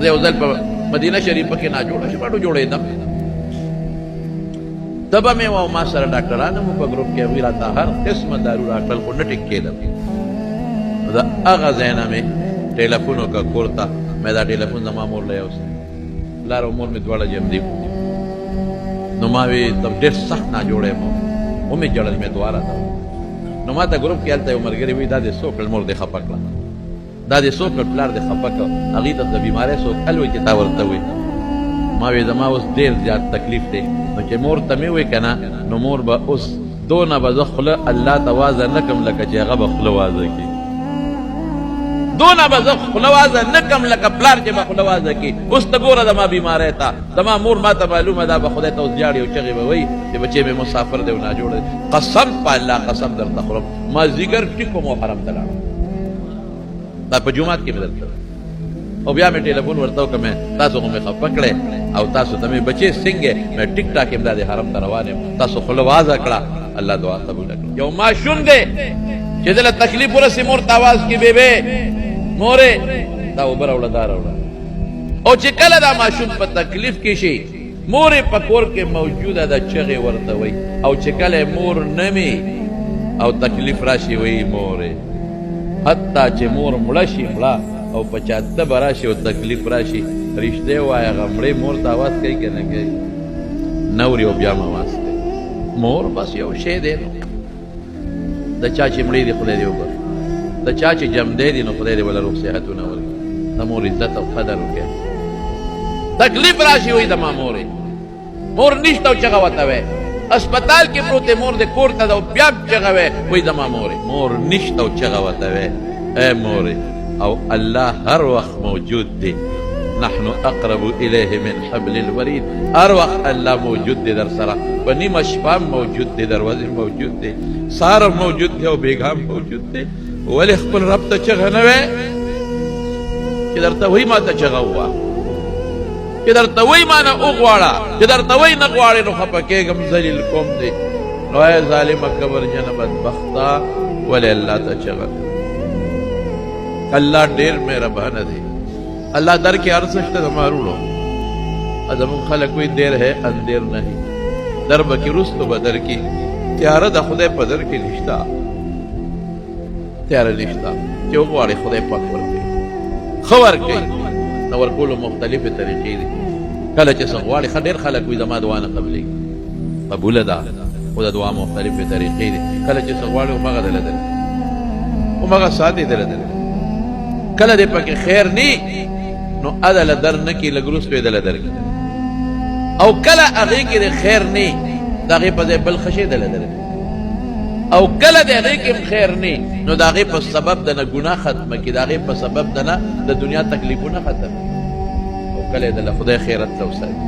زه یو ځل په مدینه شریفه کې ناجوړه شوم جوړېدم تبه مې وه ما سره ډاکټران هم په ګروپ کې هغوی راته هر قسمه دارو راکړل خو نه ټیک کېدم د هغه ځای نه مې ټیلیفون وکړه کور ته مې دا ټیلیفون زما مور له یوسه پلار او مور مې دواړه جمدي نو ما وی ته ډېر سخت ناجوړه یم ومې ژړل مې دعا راته نو ما ته ګروپ کې هلته یو ملګري وایي دا دې څه وکړل مور دې خفه کړه دا دې څه وکړل پلار دې خفه کړه هغوی ته د بیمارۍ څوک حل وایي چې تا ورته وایي ما وی زما اوس ډېر زیات تکلیف دی نو چې مور ته مې وایي که نه نو مور به اوس دونه به زه خوله الله ته وازه نه کړم لکه چې هغه به خوله وازه کړي دونه به زه خوله وازه نه کړم لکه پلار چې به خوله وازه کړي اوس ته ګوره زما بیماری ته زما مور ما ته معلومه ده به خدای ته اوس جاړي او چغې به وایي چې بچې مې مسافر دی او ناجوړه دی قسم په الله قسم درته خورم ما ځیګر ټیک وم او حرم ته لاړم دا په جومات کې مې درته او بیا مې ټیلیفون ورته وکړه مې تاسو خو مې خفه کړی او تاسو ته مې بچې څنګه مې ټیک ټاک یم دا د حرم ته روان یم تاسو خوله وازه کړه الله دعا قبوله کړه یو ماشوم دی چې دله تکلیف ورسې مور ته آواز کړي بېبې مورې دا اوبه راوړه دا راوړه او چې کله دا ماشوم په تکلیف کې شي مورې په کور کې موجوده ده چغې ورته وایي او چې کله مور نه مې او تکلیف راشي وایي مورې حتی چې مور مړه شي مړه او په چاته به راشي او تکلیف راشي رښتیا وایه هغه مړې مور ته آواز کوي که نه کوي نه اوري او بیا م آواز کوي مور بس یو شی دی نو د چا چې مړې دي خدای دې وبخښي د چا چې جمدی دي نو خدای دې وله روغ صحتونه ورکړي د مور عزت او قدر وکړي تکلیف راشي وایي زما مورې مور نشته او چغه ورته وی اسپتال کې پروت دی مور دې کور ته ده او بیا چغه وی وایي زما مورې مور نشته او چغه ورته وی ای مورې او الله هر وخت موجود دی نحن اقرب الیه من حبل الورید هر وخت الله موجود دی در سره په نیمه شپه موجود دی دروازې موجود دی سهار موجود دی او بیګا موجود دی ولې خپل رب ته چغه نه وی چې درته وایي ما ته چغه ووه چې درته وایي ما نه وغواړه چې درته وایي نه غواړې نو خفه کېږم ذلیل کوم دی نو ای ظالمه کبرجنه بدبخته ولې الله ته چغه الله ډېر مهربانه دی اللہ در کے عرص شته د مارونو زمون خلک وی دیر ہے اندیر نہیں در بکی رستو بدر کی تیاره د خدای په در کې نشتا تیاره نشتا چې وغواړي خدای پاک ورکوي ښه ورکوي نو ورکولو مختلفې طریقې دي کله چې څه غواړي ښه ډېر خلک وي زما دعا نه قبلېږي قبوله ده خو د دعا مختلفې طریقې دي کله چې څه غواړي همغه دله دله همغه ساعت یې دله دله کله دې پکې خیر نی نو ادله در نه کي لږ وروسته یې دله درکړي او کله هغې کې د خیر نی د هغې په ځای بل ښه شی دله درکړي او کله د هغې کې هم خیر نی نو د هغې په سبب د نه ګناه ختمه کړي د هغې په سبب د نه د دنیا تکلیفونه ختم کړي او کله یې دله خدای خیرت ته وساتي